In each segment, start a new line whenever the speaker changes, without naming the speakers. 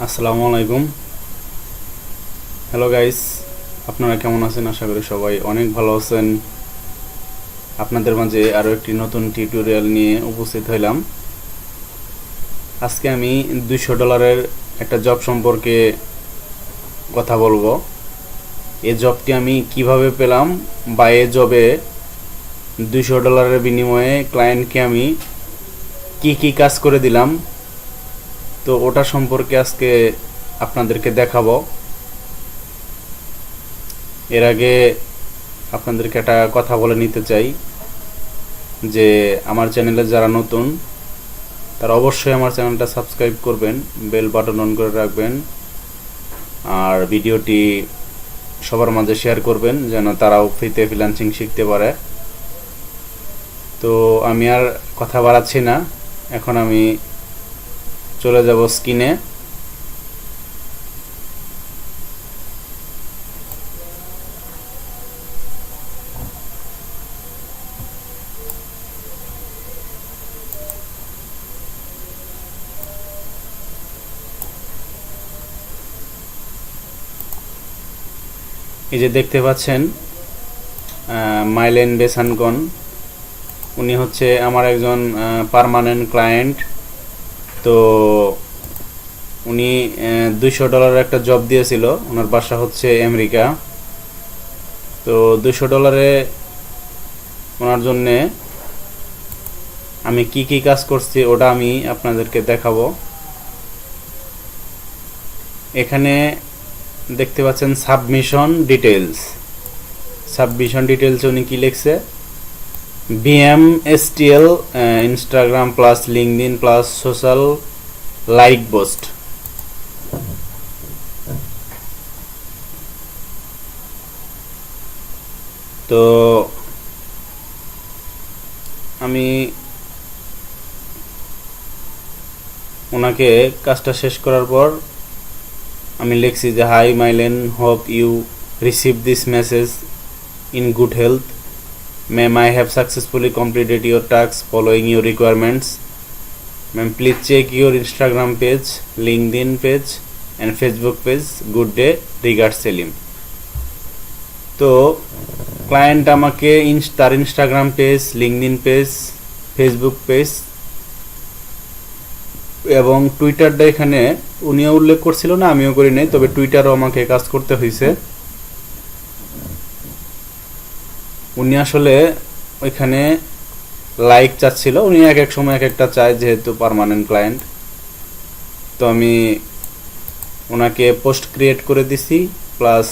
আসসালামু আলাইকুম। Hello guys, আপনারা কেমন আছেন? আশা করি সবাই অনেক ভালো আছেন। আপনাদের মাঝে আরও একটি নতুন টিউটোরিয়াল নিয়ে উপস্থিত হইলাম। আজকে আমি $200 একটা জব সম্পর্কে কথা বলবো। এই জবটি আমি কিভাবে পেলাম বা এই জবে $200 বিনিময়ে ক্লায়েন্টকে আমি কি কাজ করে দিলাম, তো ওটা সম্পর্কে আজকে আপনাদেরকে দেখাবো। এর আগে আপনাদেরকে একটা কথা বলে নিতে চাই যে আমার চ্যানেলে যারা নতুন তারা অবশ্যই আমার চ্যানেলটা সাবস্ক্রাইব করবেন, বেল বাটন অন করে রাখবেন, আর ভিডিওটি সবার মাঝে শেয়ার করবেন যেন তারাও ফ্রিতে ফ্রিল্যান্সিং শিখতে পারে। তো আমি আর কথা বাড়াচ্ছি না, এখন আমি চলে যাব স্ক্রিনে। এই যে দেখতে পাচ্ছেন মাইলেন বেসানকন, উনি হচ্ছে আমার একজন পার্মানেন্ট ক্লায়েন্ট। তো উনি $200 একটা জব দিয়েছিল, ওনার বাসা হচ্ছে আমেরিকা। তো $200 ওনার জন্যে আমি কি কাজ করছি ওটা আমি আপনাদেরকে দেখাবো। এখানে দেখতে পাচ্ছেন সাবমিশন ডিটেলস উনি কি লিখছে, BMSTL Instagram plus LinkedIn plus social like post. তো আমি ওনাকে কাজটা শেষ করার পর আমি লিখছি যে hi Mylene, hope you receive this message in good health, ma'am I have successfully completed your task following your requirements, ma'am please check your Instagram page, LinkedIn page and Facebook page, good day, regard Salim. তো client আমাকে তার Instagram page, LinkedIn page, Facebook page এবং টুইটারটা এখানে উনিও উল্লেখ করছিল না, আমিও করি নাই, তবে টুইটারও আমাকে কাজ করতে হয়েছে। উনি আসলে ওইখানে লাইক চাচ্ছিল, উনি এক এক সময় এক একটা চায় যেহেতু পার্মানেন্ট ক্লায়েন্ট। তো আমি ওনাকে পোস্ট ক্রিয়েট করে দিছি প্লাস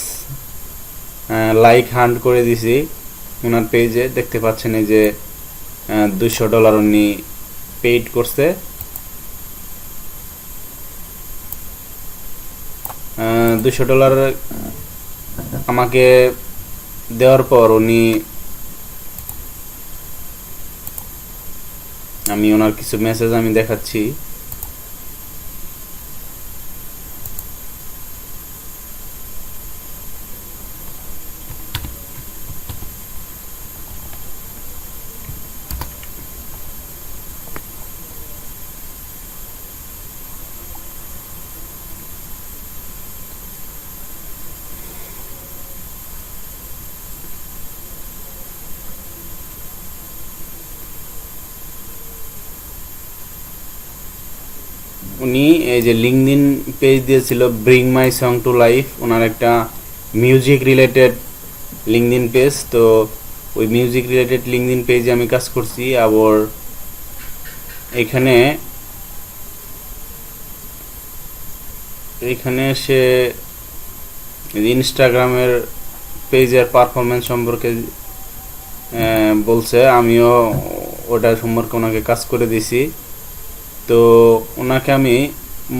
লাইক হান্ট করে দিছি ওনার পেজে। দেখতে পাচ্ছেন এই যে $200 উনি পেইড করছে। $200 আমাকে দেওয়ার পর আমি ওনার কিছু মেসেজ আমি দেখাচ্ছি। উনি এই যে লিঙ্কডইন পেজ দিয়েছিল bring my song to life, ওনার একটা মিউজিক রিলেটেড লিঙ্কডইন পেজ। তো ওই মিউজিক রিলেটেড লিঙ্কডইন পেজে আমি কাজ করছি। আবার এখানে সে ইনস্টাগ্রামের পেজের পারফরমেন্স সম্পর্কে বলছে, আমিও ওটা সম্পর্কে ওনাকে কাজ করে দিছি। তো ওনাকে আমি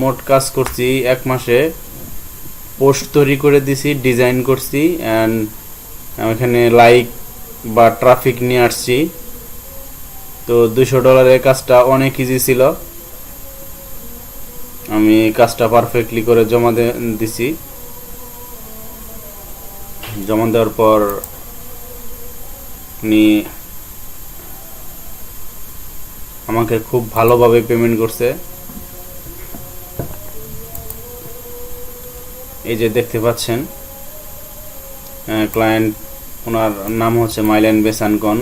মোট কাজ করছি 1 মাসে, পোস্ট তৈরি করে দিছি, ডিজাইন করছি অ্যান্ড এখানে লাইক বা ট্রাফিক নিয়ে আসছি। তো $200 কাজটা অনেক ইজি ছিল, আমি কাজটা পারফেক্টলি করে জমা দিছি। জমা দেওয়ার পর উনি আমাকে খুব ভালোভাবে পেমেন্ট করছে। এই যে দেখতে পাচ্ছেন ক্লায়েন্ট, ওনার নাম হচ্ছে মাইলেন বেসানকন,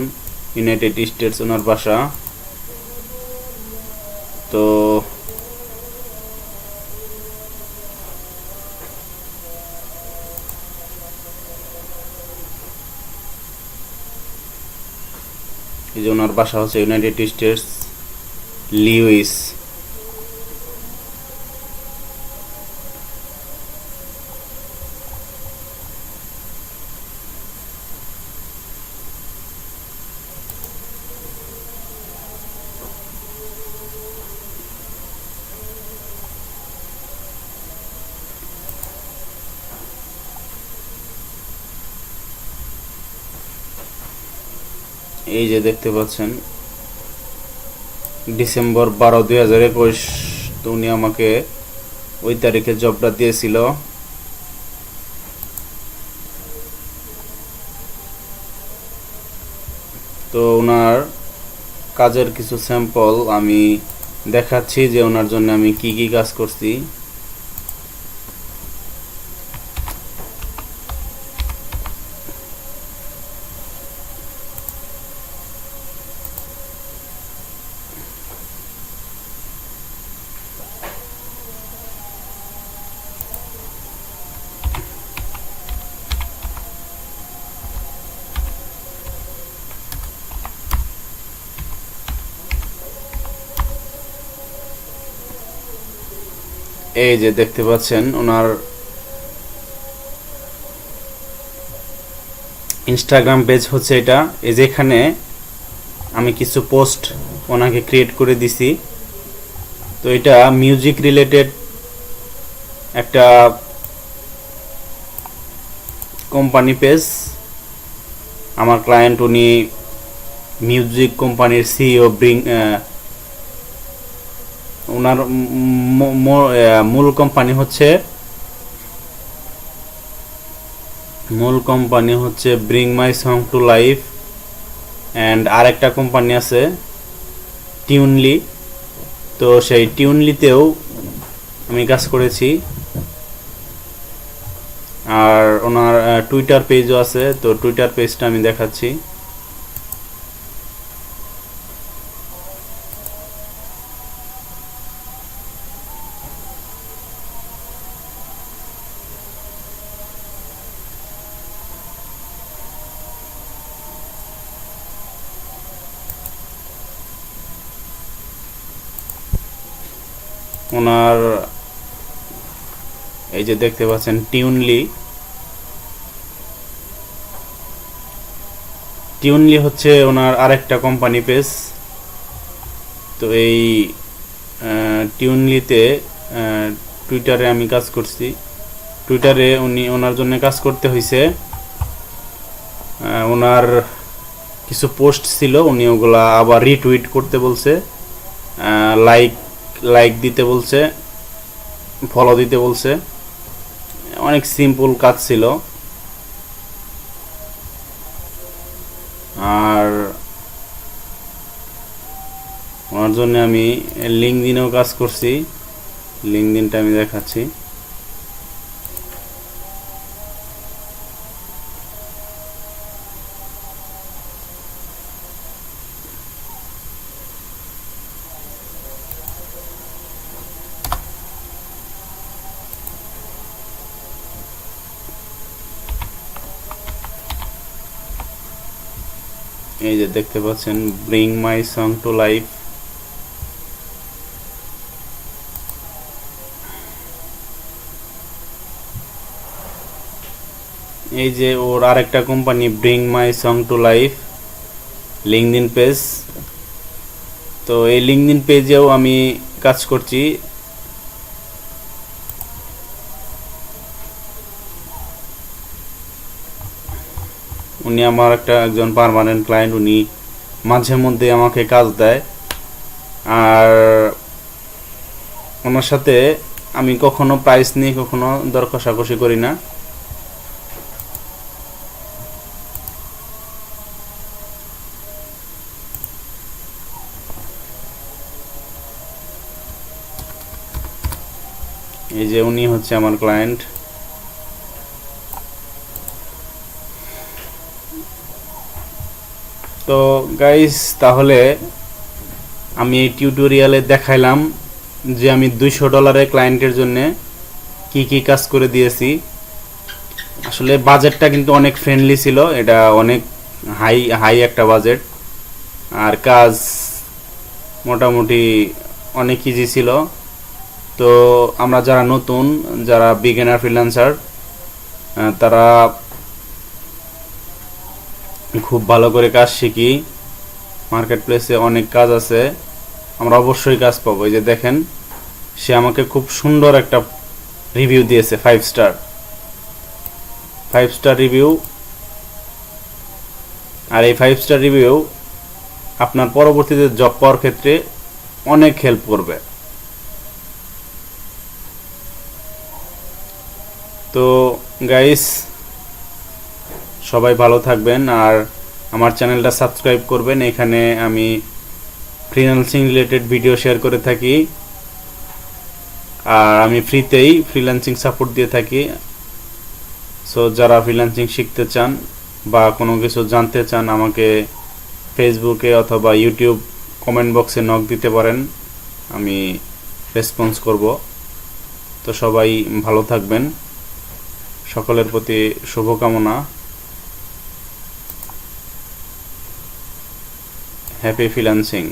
ইউনাইটেড স্টেটস ওনার বাসা। তো এই যে ওনার বাসা হচ্ছে ইউনাইটেড স্টেটস, লিউইস। এই যে দেখতে পাচ্ছেন ডিসেম্বর 12, 2021 তো উনি আমাকে ওই তারিখে জবটা দিয়েছিল। তো ওনার কাজের কিছু স্যাম্পল আমি দেখাচ্ছি যে ওনার জন্য আমি কি কি কাজ করছি। এই যে দেখতে পাচ্ছেন ওনার ইনস্টাগ্রাম পেজ হচ্ছে এটা। এই যে এখানে আমি কিছু পোস্ট ওনাকে ক্রিয়েট করে দিছি। তো এটা মিউজিক রিলেটেড একটা কোম্পানি পেজ। আমার ক্লায়েন্ট উনি মিউজিক কোম্পানির সিইও, ওনার মূল কোম্পানি হচ্ছে bring my song to life, and আরেকটা কোম্পানি আছে টিউনলি। তো সেই টিউনলিতেও আমি কাজ করেছি। আর ওনার টুইটার পেজও আছে, তো টুইটার পেজটা আমি দেখাচ্ছি। ওনার এই যে দেখতে পাচ্ছেন টিউনলি হচ্ছে ওনার আরেকটা কোম্পানি পেজ। তো এই টিউনলিতে টুইটারে আমি কাজ করছি। টুইটারে ওনার জন্য কাজ করতে হয়েছে। ওনার কিছু পোস্ট ছিল, উনি ওগুলা আবার রিটুইট করতে বলছে, লাইক দিতে বলছে, ফলো দিতে বলছে। অনেক সিম্পল কাজ ছিল। আর ওনার জন্য আমি লিঙ্কডিনেও কাজ করছি। লিঙ্কডিনটা আমি দেখাচ্ছি। এই যে দেখতে পাচ্ছেন bring my song to life. এই যে ওর আরেকটা company bring my song to life LinkedIn page. তো এই লিঙ্কডিন পেজেও আমি কাজ করছি। উনি আমার একজন পার্মানেন্ট ক্লায়েন্ট। উনি মাঝে মধ্যে আমাকে কাজ দেয়, আর ওনার সাথে আমি কখনো প্রাইস নিয়ে কখনো দর কষাকষি করি না। এই যে উনি হচ্ছে আমার ক্লায়েন্ট। তো গাইস, তাহলে আমি এই টিউটোরিয়ালে দেখাইলাম যে আমি $200 ক্লায়েন্টের জন্য কি কি কাজ করে দিয়েছি। আসলে বাজেটটা কিন্তু অনেক ফ্রেন্ডলি ছিল, এটা অনেক হাই একটা বাজেট, আর কাজ মোটামুটি অনেক ইজি ছিল। তো আমরা যারা নতুন, যারা বিগিনার ফ্রিল্যান্সার, তারা খুব ভালো করে কাজ শিখি। মার্কেট প্লেসে অনেক কাজ আছে, আমরা অবশ্যই কাজ পাবো। এই যে দেখেন, সে আমাকে খুব সুন্দর একটা রিভিউ দিয়েছে, 5 স্টার রিভিউ। আর এই 5 স্টার রিভিউ আপনার পরবর্তীতে জব পাওয়ার ক্ষেত্রে অনেক হেল্প করবে। তো গাইস, সবাই ভালো থাকবেন, আর আমার চ্যানেলটা সাবস্ক্রাইব করবেন। এখানে আমি ফ্রিল্যান্সিং রিলেটেড ভিডিও শেয়ার করে থাকি, আর আমি ফ্রিতেই ফ্রিল্যান্সিং সাপোর্ট দিয়ে থাকি। সো যারা ফ্রিল্যান্সিং শিখতে চান বা কোনো কিছু জানতে চান, আমাকে ফেসবুকে অথবা ইউটিউব কমেন্ট বক্সে নক দিতে পারেন, আমি রেসপন্স করব। তো সবাই ভালো থাকবেন, সকলের প্রতি শুভকামনা। Happy freelancing.